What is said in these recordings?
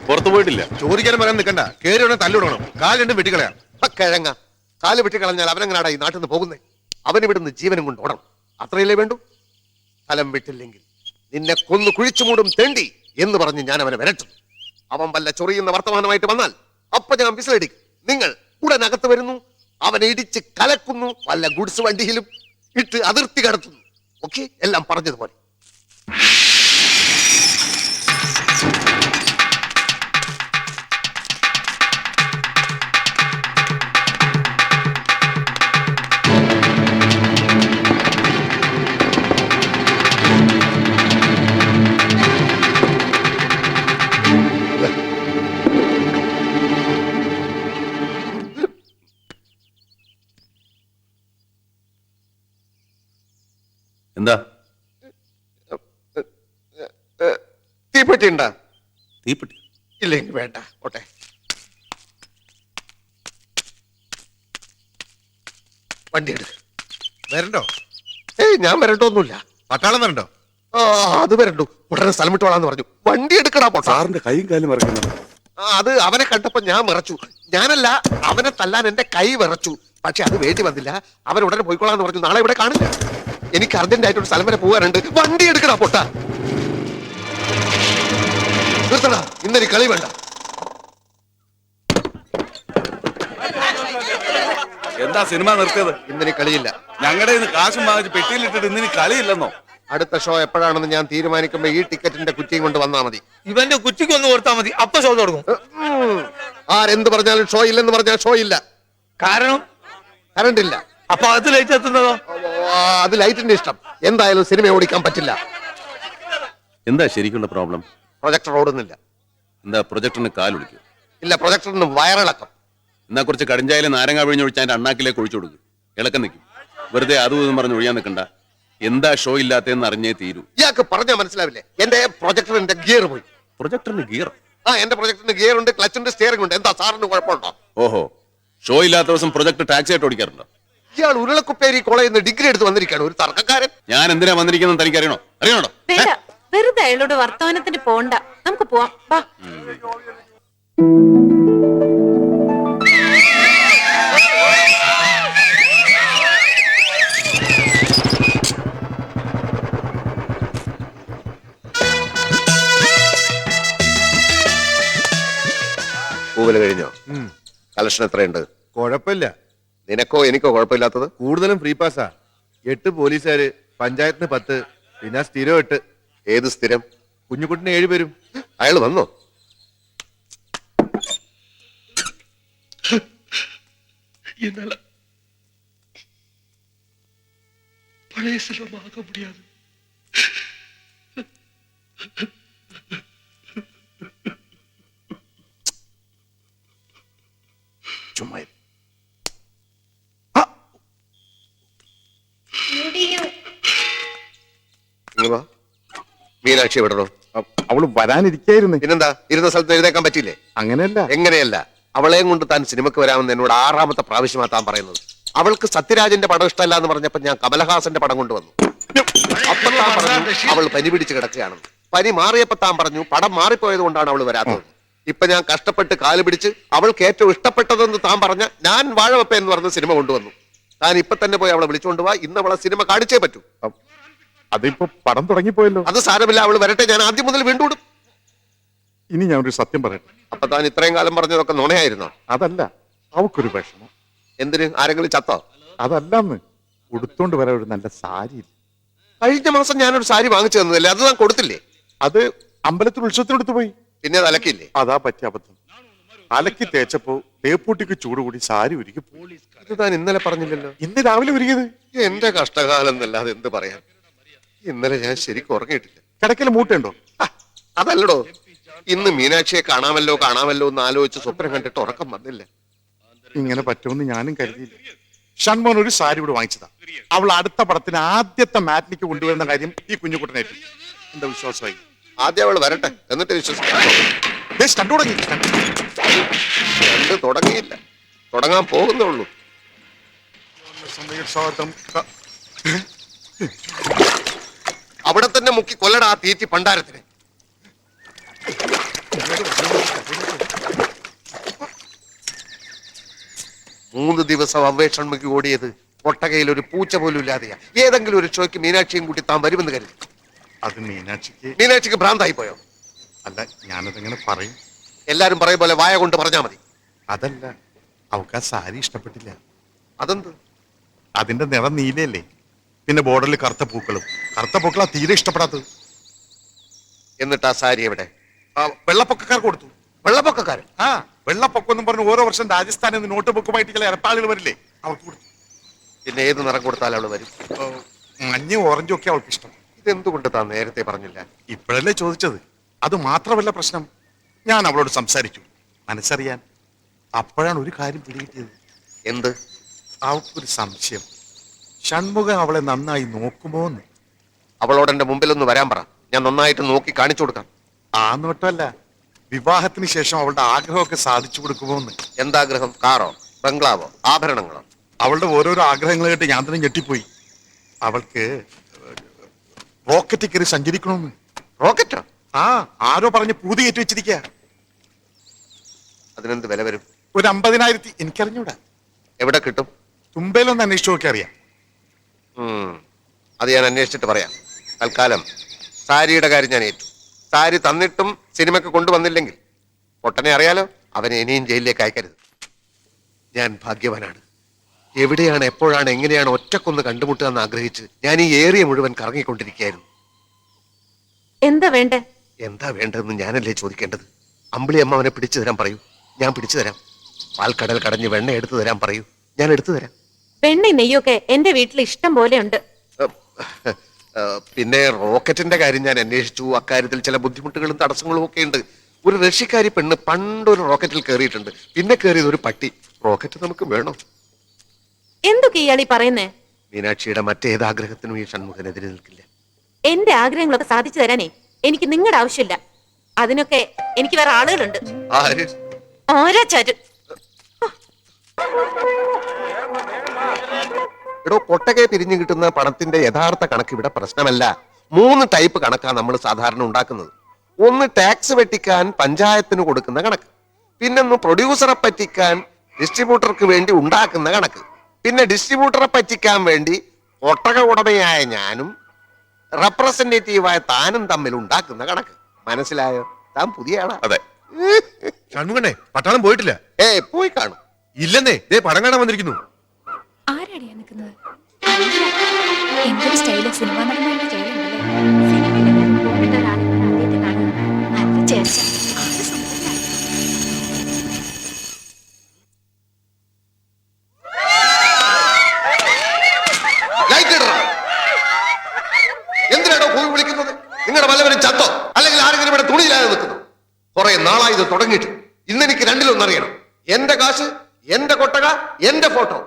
പുറത്തു പോയിട്ടില്ല. ചോദിക്കാനും പറയാൻ നിൽക്കണ്ട. കേറി ഉടനെ തല്ലിടണം. കാല് രണ്ടും വെട്ടിക്കളയാം. കിഴങ്ങ കാല് വെട്ടിക്കളഞ്ഞാൽ അവനെങ്ങനാടാ ഈ നാട്ടിൽ നിന്ന് പോകുന്നേ? അവനിവിടുന്ന് ജീവനും കൊണ്ട് ഓടണം. അത്രയല്ലേ വേണ്ടു? സ്ഥലം വിട്ടില്ലെങ്കിൽ നിന്നെ കൊന്നു കുഴിച്ചു മൂടും തെണ്ടി എന്ന് പറഞ്ഞ് ഞാൻ അവനെ വരട്ടും. അവൻ വല്ല ചൊറിയുന്ന വർത്തമാനമായിട്ട് വന്നാൽ അപ്പൊ ഞാൻ വിസിലടിക്കും. നിങ്ങൾ ഉടനകത്ത് വരുന്നു, അവനെ ഇടിച്ച് കലക്കുന്നു, വല്ല ഗുഡ്സ് വണ്ടിയിലും ഇട്ട് അതിർത്തി കടത്തുന്നു. ഓക്കെ, എല്ലാം പറഞ്ഞതുപോലെ. എന്താ തീപ്പെട്ടി ഉണ്ടാ? തീപ്പെട്ടി ഇല്ലെങ്കിൽ വേണ്ട, ഓട്ടെ. വണ്ടി എടുക്ക്. വരണ്ടോ? ഏയ് ഞാൻ വരണ്ടോന്നുമില്ല. പട്ടാളം വരണ്ടോ? അത് വരണ്ടു. ഉടനെ സ്ഥലം വിട്ടോളാന്ന് പറഞ്ഞു. വണ്ടി എടുക്കടാ പൊട്ടാ. സാറിന്റെ കൈയും കാലും മറക്കുന്നു. അത് അവനെ കണ്ടപ്പോ ഞാൻ വിറച്ചു. ഞാനല്ല, അവനെ തല്ലാൻ എന്റെ കൈ വിറച്ചു. പക്ഷെ അത് വേണ്ടി വന്നില്ല. അവൻ ഉടനെ പോയിക്കോളാന്ന് പറഞ്ഞു. നാളെ ഇവിടെ കാണില്ല. എനിക്ക് അർജന്റായിട്ടൊരു സ്ഥലം വരെ പോകാനുണ്ട്. വണ്ടി എടുക്കടാ പൊട്ടാ. നിർത്തടാ, ഇന്നൊരു കളി വേണ്ട. എന്താ സിനിമ നിർത്തിയത്? ഇന്നൊരു കളിയില്ല. ഞങ്ങളുടെ ഇന്ന് കാശും വാങ്ങിച്ച് പെട്ടിയിലിട്ടിട്ട് ഇന്നിനി കളിയില്ലെന്നോ? അടുത്ത ഷോ എപ്പോഴാണെന്ന് ഞാൻ തീരുമാനിക്കുമ്പോ ഈ ടിക്കറ്റിന്റെ കുറ്റിയും കൊണ്ട് വന്നാ മതി. ഇവന്റെ കുറ്റിക്ക് ഒന്ന് കൊടുത്താൽ മതി, അപ്പൊ ഷോ തുടങ്ങും. ആരെന്ത് പറഞ്ഞാലും ഷോ ഇല്ലെന്ന് പറഞ്ഞാൽ ഷോ ഇല്ല. കാരണം കറണ്ട് ഇല്ല. അപ്പൊ അത് ലൈറ്റ് എത്തുന്നതോ? അത് ലൈറ്റിന്റെ ഇഷ്ടം. എന്തായാലും സിനിമ ഓടിക്കാൻ പറ്റില്ല. എന്താ ശരിക്കുള്ള പ്രോബ്ലം? പ്രൊജക്ടർ ഓടുന്നില്ല. എന്താ പ്രൊജക്ടറിന് കാലൊടിക്കും? ഇല്ല, പ്രൊജക്ടറിന് വയറിളക്കം. എന്നാ കുറച്ച് കടിഞ്ചായാലും നാരങ്ങ പിഴിഞ്ഞൊഴിച്ച് അതിന്റെ അണ്ണാക്കിലേക്ക് ഒഴിച്ചു കൊടുക്കും. ഇളക്കം നിൽക്കും. വെറുതെ അതും ഇതും പറഞ്ഞ് ഒഴിയാൻ നിൽക്കണ്ട. എന്താ ഷോ ഇല്ലാത്തതെന്ന് അറിഞ്ഞേ തീരൂ. ഇയാൾക്ക് പറഞ്ഞാൽ മനസ്സിലാവില്ലേ? എന്റെ പ്രൊജക്ടറിന്റെ ഗിയർ പോയി. പ്രൊജക്ടറിന് ഗിയർ? എന്റെ പ്രൊജക്ടറിന് ഗിയർ ഉണ്ട്, ക്ലച്ചിന്റെ സ്റ്റിയറിംഗ് ഉണ്ട്. എന്താ സാറിന് കുഴപ്പമുണ്ടോ? ഓഹോ, ഷോ ഇല്ലാത്ത ദിവസം പ്രൊജക്ടർ ടാക്സി ആയിട്ട് ഓടിക്കാറുണ്ടോ? ഇയാൾ ഉരുളക്കുപ്പേരി കോളേജിൽ നിന്ന് ഡിഗ്രി എടുത്ത് വന്നിരിക്കുകയാണ്. ഒരു തർക്കക്കാരൻ. ഞാൻ എന്തിനാ വന്നിരിക്കുന്നത് തനിക്ക് അറിയണോ? അറിയണോ? വേണ്ട, വെറുതെ അയാളോട് വർത്തമാനത്തിന് പോണ്ട. നമുക്ക് പോവാം, വാ. പൂവല് കഴിഞ്ഞോ? കളക്ഷൻ എത്രയുണ്ട്? കുഴപ്പമില്ല. നിനക്കോ എനിക്കോ കുഴപ്പമില്ലാത്തത്? കൂടുതലും ഫ്രീ പാസ്സാ. 8 പോലീസുകാര്, പഞ്ചായത്തിന് 10, പിന്നെ സ്ഥിരം 8. ഏത് സ്ഥിരം? കുഞ്ഞുകുട്ടിന് 7 പേരും. അയാൾ വന്നോ? பழைய செல்வமாக முடியாது. ചുമ്മാ മീനാക്ഷി വിടണോ? അവള് വരാനിരിക്കായിരുന്നു. പിന്നെന്താ, ഇരുന്ന സ്ഥലത്ത് എഴുതേക്കാൻ പറ്റില്ലേ? അങ്ങനെയല്ല. എങ്ങനെയല്ല? അവളെയും കൊണ്ട് താൻ സിനിമക്ക് വരാമെന്ന് എന്നോട് 6ാമത്തെ പ്രാവശ്യമാ താൻ പറയുന്നത്. അവൾക്ക് സത്യരാജന്റെ പടം ഇഷ്ടമല്ല എന്ന് പറഞ്ഞപ്പോ ഞാൻ കമലഹാസന്റെ പടം കൊണ്ടുവന്നു. അപ്പൊ താൻ പറഞ്ഞു അവൾ പനി പിടിച്ച് കിടക്കുകയാണെന്ന്. പനി മാറിയപ്പോ താൻ പറഞ്ഞു പടം മാറിപ്പോയത് കൊണ്ടാണ് അവൾ വരാത്തത്. ഇപ്പൊ ഞാൻ കഷ്ടപ്പെട്ട് കാല് പിടിച്ച് അവൾക്ക് ഏറ്റവും ഇഷ്ടപ്പെട്ടതെന്ന് താൻ പറഞ്ഞ ഞാൻ വാഴവപ്പ എന്ന് പറഞ്ഞ സിനിമ കൊണ്ടുവന്നു. താൻ ഇപ്പൊ തന്നെ പോയി അവളെ വിളിച്ചുകൊണ്ടുപോവാ. ഇന്ന് അവളെ സിനിമ കാണിച്ചേ പറ്റൂ. അതിപ്പോ പടം തുടങ്ങിപ്പോയല്ലോ. അത് സാരമില്ല, അവൾ വരട്ടെ. ഞാൻ ആദ്യം മുതൽ വീണ്ടും. ഇനി ഞാൻ ഒരു സത്യം പറയട്ടെ. അപ്പൊ താൻ ഇത്രയും കാലം പറഞ്ഞതൊക്കെ നുണയായിരുന്നോ? അതല്ല, അവക്കൊരു വിഷമം. എന്തിന്? ആരെങ്കിലും ചത്തോ? അതല്ലെന്ന്, ഉടുത്തോണ്ട് വരാൻ ഒരു നല്ല സാരി. കഴിഞ്ഞ മാസം ഞാനൊരു സാരി വാങ്ങിച്ചു തന്നതല്ലേ, അത് താൻ കൊടുത്തില്ലേ? അത് അമ്പലത്തിൽ ഉത്സവത്തിനെടുത്ത് പോയി. പിന്നെ അത് അലക്കില്ലേ? അതാ പറ്റിയ അബദ്ധം. അലക്കി തേച്ചപ്പോ തേപ്പൂട്ടിക്ക് ചൂട് കൂടി സാരി ഉരുക്കി. ഇത് താൻ ഇന്നലെ പറഞ്ഞില്ലല്ലോ. ഇന്ന് രാവിലെ ഉരുകിയത്. എന്റെ കഷ്ടകാലം എന്നല്ലാതെ എന്ത് പറയാൻ. ഇന്നലെ ഞാൻ ശരിക്കും ഉറങ്ങിയിട്ടില്ല. കിടക്കൽ മൂട്ടുണ്ടോ? അതല്ലടോ, ഇന്ന് മീനാക്ഷിയെ കാണാമല്ലോ എന്ന് ആലോചിച്ച് സ്വപ്നം കണ്ടിട്ട് ഉറക്കം വന്നില്ല. ഇങ്ങനെ പറ്റുമെന്ന് ഞാനും കരുതിയില്ല. ഷൺമോൻ ഒരു സാരി കൂടെ വാങ്ങിച്ചതാ. അവൾ അടുത്ത പടത്തിന് ആദ്യത്തെ മാറ്റിനിക്ക് കൊണ്ടുവരുന്ന കാര്യം ഈ കുഞ്ഞുകുട്ടനായിട്ട് എന്താ വിശ്വാസമായി. ആദ്യം അവൾ വരട്ടെ, എന്നിട്ട് വിശ്വസിക്കാം. തുടങ്ങിയില്ല, തുടങ്ങാൻ പോകുന്നേ ഉള്ളൂ. അവിടെ തന്നെ മുക്കി കൊല്ലടാ ആ തീറ്റി പണ്ടാരത്തിന്. 3 ദിവസം അവ്വേ ഷൺമുഖി ഓടിയത് കൊട്ടകയിൽ ഒരു പൂച്ച പോലും ഇല്ലാതെയാ. ഏതെങ്കിലും ഒരു ഷോയ്ക്ക് മീനാക്ഷിയും കൂട്ടി താൻ വരുമെന്ന് കരുതി. അത് മീനാക്ഷിക്ക് മീനാക്ഷിക്ക് ഭ്രാന്തായി പോയോ? അല്ല, ഞാനതെങ്ങനെ പറയും? എല്ലാരും പറയും പോലെ വായ കൊണ്ട് പറഞ്ഞാ മതി. അതല്ല, അവൾക്ക് ആ സാരി ഇഷ്ടപ്പെട്ടില്ല. അതെന്ത്? അതിന്റെ നിറം നീലയല്ലേ, പിന്നെ ബോർഡറിൽ കറുത്ത പൂക്കളാ തീരെ ഇഷ്ടപ്പെടാത്തത്. എന്നിട്ട് ആ സാരി എവിടെ? വെള്ളപ്പൊക്കക്കാർ കൊടുത്തു. വെള്ളപ്പൊക്കക്കാരൻ? ആ, വെള്ളപ്പൊക്കം എന്നും പറഞ്ഞ് ഓരോ വർഷം രാജസ്ഥാനിൽ നിന്ന് നോട്ട് ബുക്കുമായിട്ട് ചില ഇരപ്പാളുകൾ വരില്ലേ, അവൾക്ക് കൊടുത്തു. പിന്നെ ഏത് നിറം കൊടുത്താൽ അവള് വരും? മഞ്ഞയും ഓറഞ്ചും ഒക്കെ അവൾക്ക് ഇഷ്ടം. ഇതെന്തുകൊണ്ട് താൻ നേരത്തെ പറഞ്ഞില്ല? ഇപ്പോഴല്ലേ ചോദിച്ചത്. അത് മാത്രമല്ല പ്രശ്നം, ഞാൻ അവളോട് സംസാരിച്ചു മനസ്സറിയാൻ. അപ്പോഴാണ് ഒരു കാര്യം പിടികിട്ടിയത്. എന്ത്? അവൾക്കൊരു സംശയം, ഷൺമുഖം അവളെ നന്നായി നോക്കുമോ എന്ന്. അവളോട് എന്റെ മുമ്പിലൊന്ന് വരാൻ പറ, ഞാൻ നന്നായിട്ട് നോക്കി കാണിച്ചു കൊടുക്കാം. ആ നോട്ടമല്ല, വിവാഹത്തിന് ശേഷം അവളുടെ ആഗ്രഹമൊക്കെ സാധിച്ചു കൊടുക്കുമോ എന്ന്. എന്താഗ്രഹം? കാറോ, ബംഗ്ലാവോ, ആഭരണങ്ങളോ? അവളുടെ ഓരോരോ ആഗ്രഹങ്ങൾ കേട്ട് ഞാൻ തന്നെ ഞെട്ടിപ്പോയി. അവൾക്ക് റോക്കറ്റിൽ കയറി സഞ്ചരിക്കണമെന്ന്. റോക്കറ്റോ? ആ, ആരോ പറഞ്ഞ് പൂതി കയറ്റി വെച്ചിരിക്കുക. അതിനെന്ത് വില വരും? ഒരു 50,000. എനിക്കറിഞ്ഞൂടാ. എവിടെ കിട്ടും? തുമ്പയിലൊന്ന് അന്വേഷിച്ചു നോക്കി അറിയാം. അത് ഞാൻ അന്വേഷിച്ചിട്ട് പറയാം. തൽക്കാലം സാരിയുടെ കാര്യം ഞാൻ ഏറ്റു. സാരി തന്നിട്ടും സിനിമയ്ക്ക് കൊണ്ടുവന്നില്ലെങ്കിൽ പൊട്ടനെ അറിയാലോ, അവനെ ഇനിയും ജയിലിലേക്ക് അയക്കരുത്. ഞാൻ ഭാഗ്യവാനാണ്. എവിടെയാണ്, എപ്പോഴാണ്, എങ്ങനെയാണ് ഒറ്റക്കൊന്ന് കണ്ടുമുട്ടുക എന്ന് ആഗ്രഹിച്ച് ഞാൻ ഈ ഏരിയ മുഴുവൻ കറങ്ങിക്കൊണ്ടിരിക്കുകയായിരുന്നു. എന്താ വേണ്ടേ? എന്താ വേണ്ടതെന്ന് ഞാനല്ലേ ചോദിക്കേണ്ടത്? അമ്പിളി അമ്മ അവനെ പിടിച്ചു തരാൻ പറയൂ, ഞാൻ പിടിച്ചു തരാം. പാൽക്കടൽ കടഞ്ഞ് വെണ്ണ എടുത്തു തരാൻ പറയൂ, ഞാൻ എടുത്തു തരാം. വെണ്ണ നെയ്യൊക്കെ എന്റെ വീട്ടിൽ ഇഷ്ടം പോലെ ഉണ്ട്. പിന്നെ റോക്കറ്റിന്റെ കാര്യം ഞാൻ അന്വേഷിച്ചു. അക്കാര്യത്തിൽ ചില ബുദ്ധിമുട്ടുകളും തടസ്സങ്ങളും ഒക്കെ ഉണ്ട്. ഒരു റഷ്യക്കാരി പെണ്ണ് പണ്ടൊരു റോക്കറ്റിൽ കയറിയിട്ടുണ്ട്, പിന്നെ കയറിയത് ഒരു പട്ടി. റോക്കറ്റ് നമുക്ക് വേണോ? എന്തൊക്കെ ഇയാളീ പറയുന്നേ? മീനാക്ഷിയുടെ മറ്റേത് ആഗ്രഹത്തിനും ഈ ഷൺമുഖനെതിരെ നിൽക്കില്ല. എന്റെ ആഗ്രഹങ്ങളൊക്കെ സാധിച്ചു തരാനേ എനിക്ക് നിങ്ങളുടെ ആവശ്യമില്ല. അതിനൊക്കെ എനിക്ക് വേറെ ആളുകളുണ്ട്. ആര്? ഓരോ ചരു. എടോ, കൊട്ടകെ പിരിഞ്ഞു കിട്ടുന്ന പണത്തിന്റെ യഥാർത്ഥ കണക്ക് ഇവിടെ പ്രശ്നമല്ല. 3 ടൈപ്പ് കണക്കാണ് നമ്മൾ സാധാരണ ഉണ്ടാക്കുന്നത്. ഒന്ന് ടാക്സ് വെട്ടിക്കാൻ പഞ്ചായത്തിന് കൊടുക്കുന്ന കണക്ക്, പിന്നൊന്ന് പ്രൊഡ്യൂസറെ പറ്റിക്കാൻ ഡിസ്ട്രിബ്യൂട്ടർക്ക് വേണ്ടി ഉണ്ടാക്കുന്ന കണക്ക്, പിന്നെ ഡിസ്ട്രിബ്യൂട്ടറെ പറ്റിക്കാൻ വേണ്ടി ഒട്ടക ഉടമയായ ഞാനും റെപ്രസെന്റേറ്റീവായ താനും തമ്മിൽ ഉണ്ടാക്കുന്ന കണക്ക്. മനസ്സിലായോ? താൻ പുതിയ ആളാ. അതെ. ഷൺമുഖനെ പട്ടാളം പോയിട്ടില്ല? പോയി കാണും. ഇല്ലെന്നേ, ദേ പടം കാണാൻ വന്നിരിക്കുന്നു. ആരാടിയാ നിൽക്കുന്നത്? എന്തൊരു സ്റ്റൈല്! സിനിമ നടന്മാരുടെ സ്റ്റൈലുണ്ടല്ലേ. നല്ല ചേർച്ച. ആള് സുന്ദരനാ. എന്തിനാണോ പോയി വിളിക്കുന്നത്? നിങ്ങളുടെ വല്ലവരും ചത്തോ, അല്ലെങ്കിൽ ആരെങ്കിലും ഇവിടെ തുണിയില്ലാതെ നിൽക്കുന്നു? കുറെ നാളായി ഇത് തുടങ്ങിയിട്ട്. ഇന്നെനിക്ക് രണ്ടിലൊന്നറിയണം. എന്റെ കാശ്, എന്റെ കൊട്ടക, എന്റെ ഫോട്ടോ.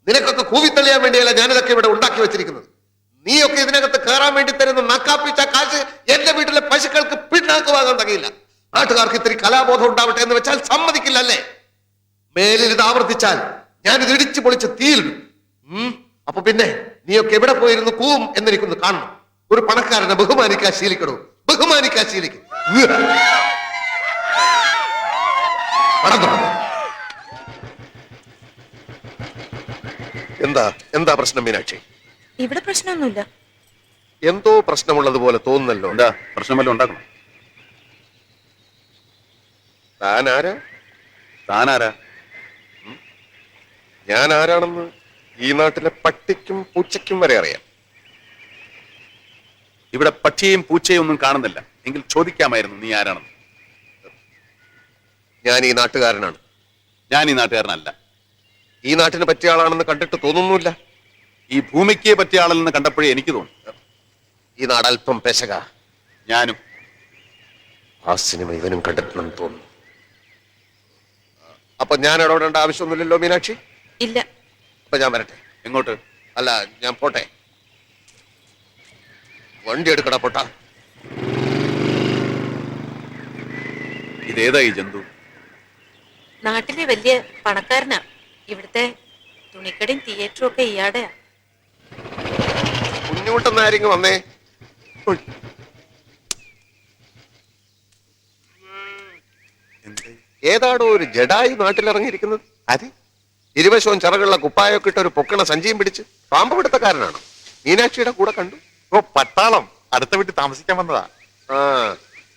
നിനക്കൊക്കെ കൂവിത്തള്ളിയാൻ വേണ്ടിയല്ല ഞാനിതൊക്കെ ഇവിടെ ഉണ്ടാക്കി വെച്ചിരിക്കുന്നത്. നീയൊക്കെ ഇതിനകത്ത് കയറാൻ വേണ്ടി തരുന്ന നക്കാപ്പിച്ച കാശ് എന്റെ വീട്ടിലെ പശുക്കൾക്ക് പിന്നാക്ക് വാങ്ങാൻ തകയില്ല. നാട്ടുകാർക്ക് ഇത്തിരി കലാബോധം ഉണ്ടാവട്ടെ എന്ന് വെച്ചാൽ സമ്മതിക്കില്ല അല്ലേ? മേലിൽ ഇത് ആവർത്തിച്ചാൽ ഞാനിത് ഇടിച്ചു പൊളിച്ച് തീയിലിടും. അപ്പൊ പിന്നെ നീയൊക്കെ എവിടെ പോയിരുന്നു കൂവും എന്നെനിക്കൊന്ന് കാണണം. ഒരു പണക്കാരനെ ബഹുമാനിക്കാൻ ശീലിക്കണോ? ബഹുമാനിക്കാൻ ശീലിക്കും. എന്താ പ്രശ്നം മീനാക്ഷി? ഇവിടെ പ്രശ്നമൊന്നുമില്ല. എന്തോ പ്രശ്നമുള്ളതുപോലെ തോന്നുന്നല്ലോ. എന്താ പ്രശ്നം വല്ലതും ഉണ്ടാക്കണം? താനാരാ? ഞാൻ ആരാണെന്ന് ഈ നാട്ടിലെ പട്ടിക്കും പൂച്ചയ്ക്കും വരെ അറിയാം. ഇവിടെ പക്ഷിയെയും പൂച്ചയും ഒന്നും കാണുന്നില്ല. എങ്കിൽ ചോദിക്കാമായിരുന്നു നീ ആരാണെന്ന്. ഞാൻ ഈ നാട്ടുകാരനാണ്. ഞാൻ ഈ നാട്ടുകാരനല്ല. ഈ നാട്ടിന് പറ്റിയ ആളാണെന്ന് കണ്ടിട്ട് തോന്നുന്നില്ല. ഈ ഭൂമിക്ക് പറ്റിയ ആളെന്ന് കണ്ടപ്പോഴേ എനിക്ക് തോന്നി. ഈ നാട് അല്പം പെശക. ഞാനും. ആ സിനിമ ഇവനും കണ്ടിട്ടുണ്ടെന്ന് തോന്നുന്നു. അപ്പൊ ഞാൻ ഇടപെടേണ്ട ആവശ്യമൊന്നുമില്ലല്ലോ മീനാക്ഷി? ഇല്ല. അപ്പൊ ഞാൻ വരട്ടെ. എങ്ങോട്ട്? അല്ല, ഞാൻ പോട്ടെ. വണ്ടി എടുക്കടാ പൊട്ട. ഇതേതാ ഈ ജന്തു? നാട്ടിലെ വലിയ പണക്കാരനാ. ഇവിടുത്തെ തുണിക്കടയും തിയേറ്ററും ഒക്കെ ഇയാടെയാ. കുഞ്ഞുമുട്ടെന്ന് ആരെങ്കിലും വന്നേ. ഏതാടോ ഒരു ജഡായി നാട്ടിലിറങ്ങിയിരിക്കുന്നത്? ആര്? ഇരുവശവും ചിറകുള്ള കുപ്പായൊക്കെ ഇട്ട് ഒരു പൊക്കണ സഞ്ചിയും പിടിച്ച് പാമ്പ് പിടുത്തക്കാരനാണ്. മീനാക്ഷിയുടെ കൂടെ കണ്ടു. ഓ പട്ടാളം അടുത്ത വീട്ടിൽ താമസിക്കാൻ വന്നതാ. ആ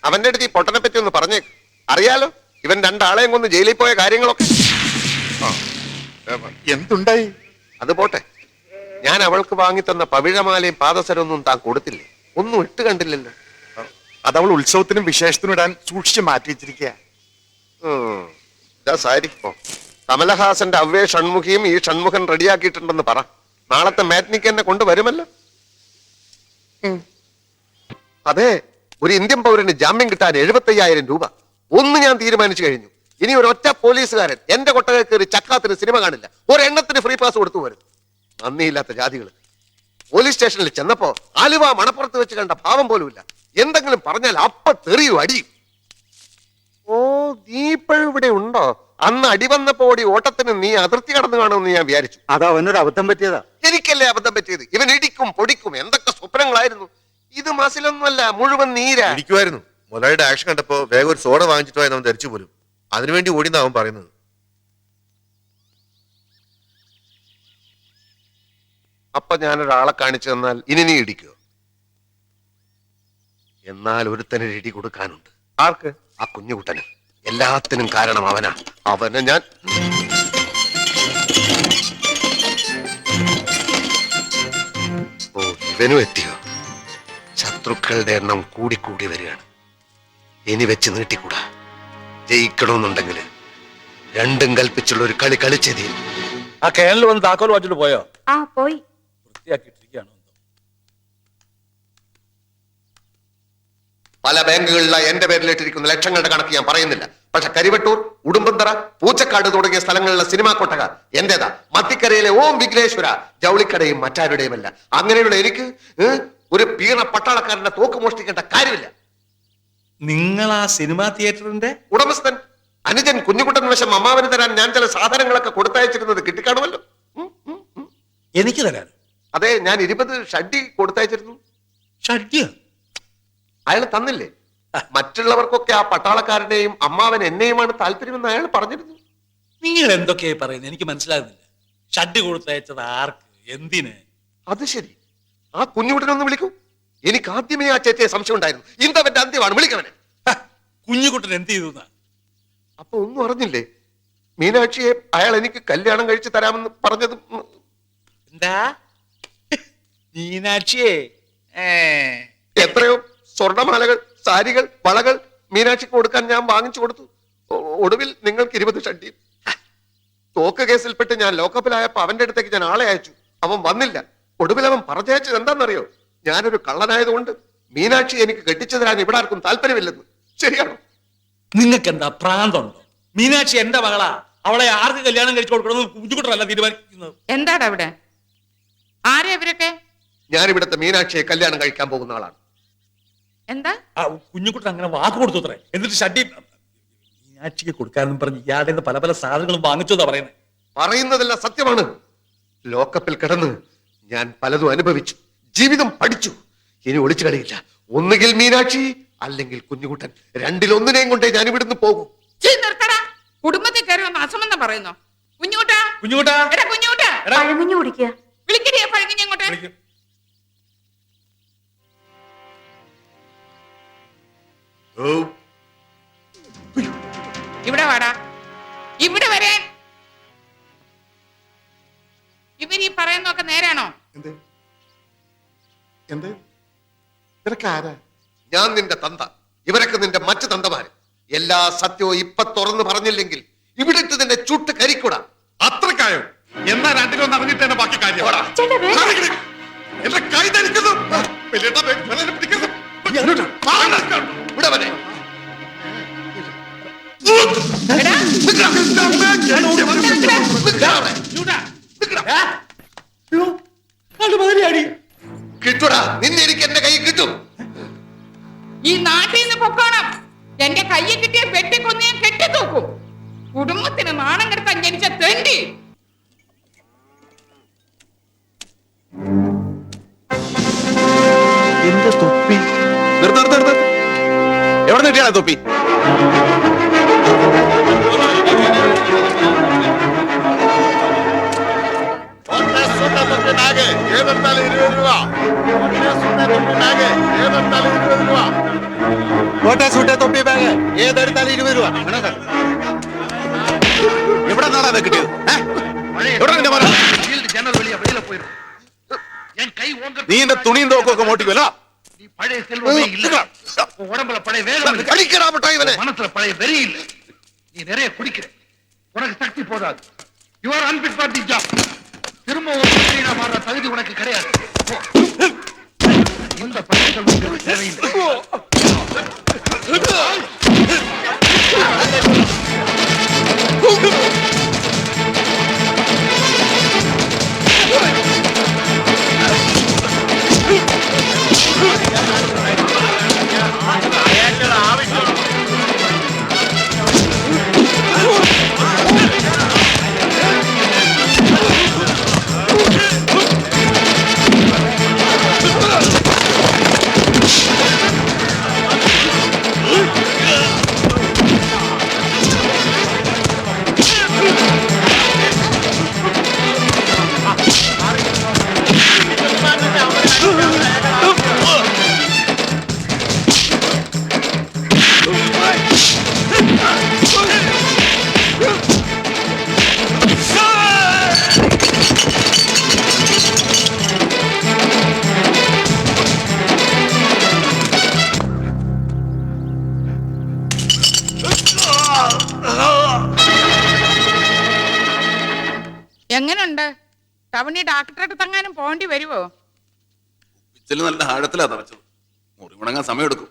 അവന്റെ അടുത്ത് ഈ പൊട്ടനെ പറ്റി ഒന്ന് പറഞ്ഞേക്ക്. അറിയാലോ ഇവൻ രണ്ടാളെയും കൊന്ന് ജയിലിൽ പോയ കാര്യങ്ങളൊക്കെ. എന്തുണ്ടായി? അത് പോട്ടെ, ഞാൻ അവൾക്ക് വാങ്ങിത്തന്ന പവിഴമാലയും പാദസരമൊന്നും താൻ കൊടുത്തില്ലേ? ഒന്നും ഇട്ട് കണ്ടില്ലല്ലോ. അതവൾ ഉത്സവത്തിനും വിശേഷത്തിനും ഇടാൻ സൂക്ഷിച്ച് മാറ്റി വെച്ചിരിക്കുക. ഇതാ സാരി. കമലഹാസന്റെ അവ്വേ ഷൺമുഖിയും ഈ ഷൺമുഖൻ റെഡിയാക്കിയിട്ടുണ്ടെന്ന് പറ. നാളത്തെ മാറ്റ്നിക്ക് എന്നെ കൊണ്ടുവരുമല്ലോ. അതെ, ഒരു ഇന്ത്യൻ പൗരന് ജാമ്യം കിട്ടാൻ 75,000 രൂപ. ഒന്ന് ഞാൻ തീരുമാനിച്ചു കഴിഞ്ഞു. ഇനി ഒരൊറ്റ പോലീസുകാരൻ എന്റെ കൊട്ടകയിൽ കയറി ചക്കാത്തിന് സിനിമ കാണില്ല. ഒരെണ്ണത്തിന് ഫ്രീ പാസ് കൊടുത്തു വരും. നന്ദിയില്ലാത്ത ജാതികൾ. പോലീസ് സ്റ്റേഷനിൽ ചെന്നപ്പോ ആലുവ മണപ്പുറത്ത് വെച്ച് കണ്ട ഭാവം പോലുമില്ല. എന്തെങ്കിലും പറഞ്ഞാൽ അപ്പ തെറിയും അടിയും. ഓ നീ ഇപ്പോഴും ഇവിടെ ഉണ്ടോ? അന്ന് അടി വന്നപ്പോ ഓടി ഓട്ടത്തിന് നീ അതിർത്തി കടന്നു കാണുമെന്ന് ഞാൻ വിചാരിച്ചു. അത് അവനൊരു അബദ്ധം പറ്റിയതാ. എനിക്കല്ലേ അബദ്ധം പറ്റിയത്? ഇവൻ ഇടിക്കും പൊടിക്കും എന്തൊക്കെ സ്വപ്നങ്ങളായിരുന്നു. ഇത് മസിലൊന്നുമല്ല, മുഴുവൻ നീരാ. ഇരിക്കുമായിരുന്നു. മുതലാളിയുടെ ആക്ഷൻ കണ്ടപ്പോ വേഗം ഒരു സോഡ വാങ്ങിച്ചിട്ടോ എന്ന് അവൻ ധരിച്ചു പോലും. അതിനുവേണ്ടി ഓടിയെന്നാ അവൻ പറയുന്നത്. അപ്പൊ ഞാനൊരാളെ കാണിച്ചു തന്നാൽ ഇനി നീ ഇടിക്കോ? എന്നാൽ ഒരുത്തനൊരു ഇടി കൊടുക്കാനുണ്ട്. ആർക്ക്? ആ കുഞ്ഞുകുട്ടന്. എല്ലാത്തിനും കാരണം അവനാ. അവനെ ഞാൻ ഓ ഇവനും എത്തിയോ? ശത്രുക്കളുടെ എണ്ണം കൂടിക്കൂടി വരികയാണ്. ഇനി വെച്ച് നീട്ടിക്കൂടാ. ജയിക്കണമെന്നുണ്ടെങ്കിൽ രണ്ടും കൽപ്പിച്ചുള്ള ഒരു കളി കളിച്ചേ തീരും. ആ കേരളിൽ വന്ന് താക്കോൽ വാങ്ങിച്ചിട്ട് പോയോ? ആ പോയി. വൃത്തിയാക്കിയിട്ടിരിക്കുകയാണോ? പല ബാങ്കുകളിലായി എന്റെ പേരിലിട്ടിരിക്കുന്ന ലക്ഷങ്ങളുടെ കണക്ക് ഞാൻ പറയുന്നില്ല. പക്ഷെ കരിവട്ടൂർ, ഉടുമ്പന്തറ, പൂച്ചക്കാട് തുടങ്ങിയ സ്ഥലങ്ങളിലെ സിനിമാ കൊട്ടക എന്റേതാ. മത്തിക്കരയിലെ ഓം വിഘ്നേശ്വര ജൗളിക്കടയും മറ്റാരുടെയുമല്ല. അങ്ങനെയുള്ള എനിക്ക് ഒരു പീണ പട്ടാളക്കാരന്റെ തോക്ക് മോഷ്ടിക്കേണ്ട കാര്യമില്ല. നിങ്ങൾ ആ സിനിമാ തിയേറ്ററിന്റെ ഉടമസ്ഥൻ അനുജൻ കുഞ്ഞുകുട്ടൻ വശം അമ്മാവന് തരാൻ ഞാൻ ചില സാധനങ്ങളൊക്കെ കൊടുത്തയച്ചിരുന്നത് കിട്ടിക്കാണുമല്ലോ. എനിക്ക് തരാൻ? അതെ, ഞാൻ 20 ഷഡ്ഡി കൊടുത്തയച്ചിരുന്നു. ഷഡ്യം അയാൾ തന്നില്ലേ? മറ്റുള്ളവർക്കൊക്കെ ആ പട്ടാളക്കാരനെയും അമ്മാവൻ എന്നെയുമാണ് താല്പര്യമെന്ന് അയാൾ പറഞ്ഞിരുന്നു. നിങ്ങൾ എന്തൊക്കെയായി പറയുന്നത്? എനിക്ക് മനസ്സിലാകുന്നില്ല. ഷഡ്ഡി കൊടുത്തയച്ചത് ആർക്ക്, എന്തിന്? അത് ശരി, ആ കുഞ്ഞുകുട്ടനൊന്ന് വിളിക്കൂ. എനിക്ക് ആദ്യമേ ആ ചേച്ചിയെ സംശയം ഉണ്ടായിരുന്നു. ഇന്തവന്റെ അന്ത്യമാണ്, വിളിക്കവനെ. കുഞ്ഞുകുട്ടൻ എന്ത് ചെയ്തു? അപ്പൊ ഒന്നും അറിഞ്ഞില്ലേ? മീനാക്ഷിയെ അയാൾ എനിക്ക് കല്യാണം കഴിച്ച് തരാമെന്ന് പറഞ്ഞത്. എന്താ? മീനാക്ഷിയെ? എത്രയോ സ്വർണമാലകൾ, സാരികൾ, വളകൾ മീനാക്ഷിക്ക് കൊടുക്കാൻ ഞാൻ വാങ്ങിച്ചു കൊടുത്തു. ഒടുവിൽ നിങ്ങൾക്ക് 20 ഷഡ്ഡിയും. തോക്ക് കേസിൽപ്പെട്ട് ഞാൻ ലോക്കപ്പിലായപ്പോ അവന്റെ അടുത്തേക്ക് ഞാൻ ആളെ അയച്ചു. അവൻ വന്നില്ല. ഒടുവിൽ അവൻ പറഞ്ഞയച്ചത് എന്താണെന്നറിയോ? ഞാനൊരു കള്ളനായതുകൊണ്ട് മീനാക്ഷി എനിക്ക് കെട്ടിച്ചു തരാൻ ഇവിടെ ആർക്കും താല്പര്യമില്ലെന്ന്. ശരിയാണോ? നിങ്ങൾക്ക് എന്താ പ്രാന്തമുണ്ടോ? മീനാക്ഷി എന്റെ മകളാ. അവളെ ആർക്ക് കല്യാണം കഴിച്ചു കൊടുക്കണമെന്ന് കുഞ്ഞുകുട്ടനല്ല തീരുമാനിക്കുന്നത്. എന്താണ് അവിടെ? ആരെയാ ഇവരൊക്കെ? ഞാൻ ഇവിടുത്തെ മീനാക്ഷിയെ കല്യാണം കഴിക്കാൻ പോകുന്ന ആളാണ്. എന്താ? ആ കുഞ്ഞുകുട്ടൻ അങ്ങനെ വാക്ക് കൊടുത്തു അത്രേ. എന്നിട്ട് ഷഡ്ഡി മീനാക്ഷിക്ക് കൊടുക്കാനെന്ന് പറഞ്ഞ് ഇയാളുടെ പല പല സാധനങ്ങളും വാങ്ങിച്ചോന്നാ പറയുന്നത്. പറയുന്നതെല്ലാം സത്യമാണ്. ലോക്കപ്പിൽ കിടന്ന് ഞാൻ പലതും അനുഭവിച്ചു, ജീവിതം പഠിച്ചു. ഇനി ഒളിച്ചു കളിയില്ല. ഒന്നുകിൽ മീനാക്ഷി, അല്ലെങ്കിൽ കുഞ്ഞുകുട്ടൻ. രണ്ടിലൊന്നിനെയും കൊണ്ടേ ഞാൻ ഇവിടുന്ന് പോകും. കുടുംബത്തിൽ കയറി വന്ന് അസമെന്ന് പറയുന്നു. കുഞ്ഞുകുട്ടാ, കുഞ്ഞുകുട്ടാ, എടാ കുഞ്ഞുകുട്ടാ, പഴങ്ങഞ്ഞു കുടിക്കുക. വിളിക്കടിയാ പഴങ്ങിഞ്ഞ ഇങ്ങോട്ട്. വിളിക്ക്. ഇവിടെ വാടാ, ഇവിടെ വരാൻ. ഇവർ ഈ പറയുന്നൊക്കെ നേരാണോ? എന്ത് എന്ത് ഇതൊക്കെ ആരാ? ഞാൻ നിന്റെ തന്ത, ഇവരൊക്കെ നിന്റെ മറ്റു തന്തമാര്. എല്ലാ സത്യവും ഇപ്പൊ തുറന്നു പറഞ്ഞില്ലെങ്കിൽ ഇവിടെ ഇട്ട് നിന്നെ ചുട്ട് കരിക്കൂടാ. അത്രക്കായോ? എന്നാ രണ്ടിലൊന്ന് അറിഞ്ഞിട്ട് തന്നെ ബാക്കി കാര്യം. എന്റെ കൈ ധരിക്കുന്നു. ഇവിടെ വരെ കിട്ടൂടാ. നിന്നെ എനിക്ക് എന്റെ കൈ കിട്ടും. ഈ നാട്ടിൽ നിന്ന് പൊക്കോണം. എന്റെ കയ്യിൽ കിട്ടിയ വെട്ടിക്കൊന്ന് ഞാൻ കെട്ടിത്തൂക്കും. കുടുംബത്തിന് നാണം കെടുത്താൻ ജനിച്ച തെണ്ടി. എന്റെ തൊപ്പി നിർത്ത്. എവിടെ കിട്ടിയാണ് തൊപ്പി? ബാഗ് ഏതെടുത്താലും 20 രൂപ. ബാഗ് ഏതെടുത്താലും 20 രൂപ. തൊപ്പി ബാഗ് ഏതെടുത്താലും 20 രൂപ. എവിടെ നടാതെ കിട്ടിയത്? നീ എന്റെ തുണിയും തോക്കും ഒക്കെ മോട്ടിക്കുമല്ലോ. உடம்புல பழைய வேலை கடிக்கிறா மட்டாய் இவனே. மனசுல பழைய வெறி இல்ல. நீ நிறைய குடிக்கிற. உனக்கு சக்தி போதாது. You are unfit for the job. திரும்ப ஒரு மனுஷனா மாற தகுதி உனக்கு கிடையாது. இந்த பழக்கம் உங்களுக்கு தேவையில்லை. എങ്ങനുണ്ട്? ടവണി ഡാക്ടറെ അടുത്ത് എങ്ങാനും പോകേണ്ടി വരുവോ? പിച്ചല് നല്ല ആഴത്തിലാ തറച്ചത്. മുറി ഉണങ്ങാൻ സമയമെടുക്കും.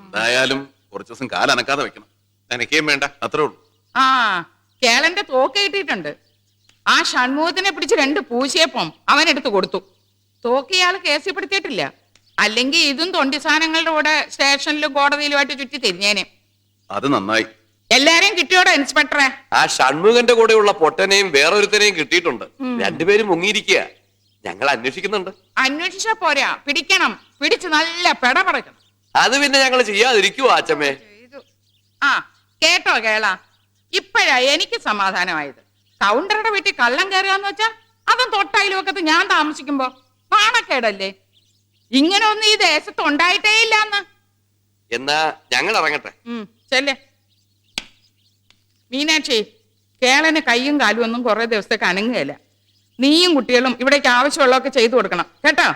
എന്തായാലും കുറച്ചു ദിവസം കാലനക്കാതെ വെക്കണം. നനയ്ക്കുകയും വേണ്ട. അത്രേ ഉള്ളൂ. ആ കേളന്റെ തോക്ക് കിട്ടിയിട്ടുണ്ട്. ആ ഷൺമുഖത്തിനെ പിടിച്ച് 2 പൂശിയപ്പം അവനെടുത്ത് കൊടുത്തു. തോക്ക് ഇയാൾ കേസിൽപ്പെടുത്തിയിട്ടില്ല. അല്ലെങ്കിൽ ഇതും തൊണ്ടി സാധനങ്ങളുടെ കൂടെ സ്റ്റേഷനിലും കോടതിയിലുമായിട്ട് ചുറ്റി തിരിഞ്ഞേനെ. അത് നന്നായി. എല്ലാരെയും കിട്ടിയോടെ ഇൻസ്പെക്ടറെ? ആ ഷൺമുഖന്റെ കൂടെയുള്ള പൊട്ടനെയും വേറൊരുത്തനെയും കിട്ടിയിട്ടുണ്ട്. രണ്ടുപേരും മുങ്ങിയിരിക്കുക. ഞങ്ങൾ അന്വേഷിക്കുന്നുണ്ട്. അന്വേഷിച്ചാ പോരാ, പിടിക്കണം. പിടിച്ച് നല്ല പെടപടക്കണം. അത് പിന്നെ ഞങ്ങൾ ചെയ്യാതിരിക്കുവോ അച്ഛമ്മേ? ആ കേട്ടോ കേള, ഇപ്പോഴാ എനിക്ക് സമാധാനമായത്. കൗണ്ടറുടെ വീട്ടിൽ കള്ളം കയറുകയെന്ന് വെച്ചാ അതും തൊട്ടയിലുമൊക്കത്ത് ഞാൻ താമസിക്കുമ്പോ നാണക്കേടല്ലേ? ഇങ്ങനെ ഒന്നും ഈ ദേശത്ത് ഉണ്ടായിട്ടേ ഇല്ലാന്ന്. എന്നാ ഞങ്ങൾ ഇറങ്ങട്ടെ. ചെല്ലേ മീനാക്ഷി, കേളന് കയ്യും കാലും ഒന്നും കുറെ ദിവസത്തേക്ക് അനങ്ങുകയില്ല. നീയും കുട്ടികളും ഇവിടേക്ക് ആവശ്യമുള്ളതൊക്കെ ചെയ്തു കൊടുക്കണം കേട്ടോ.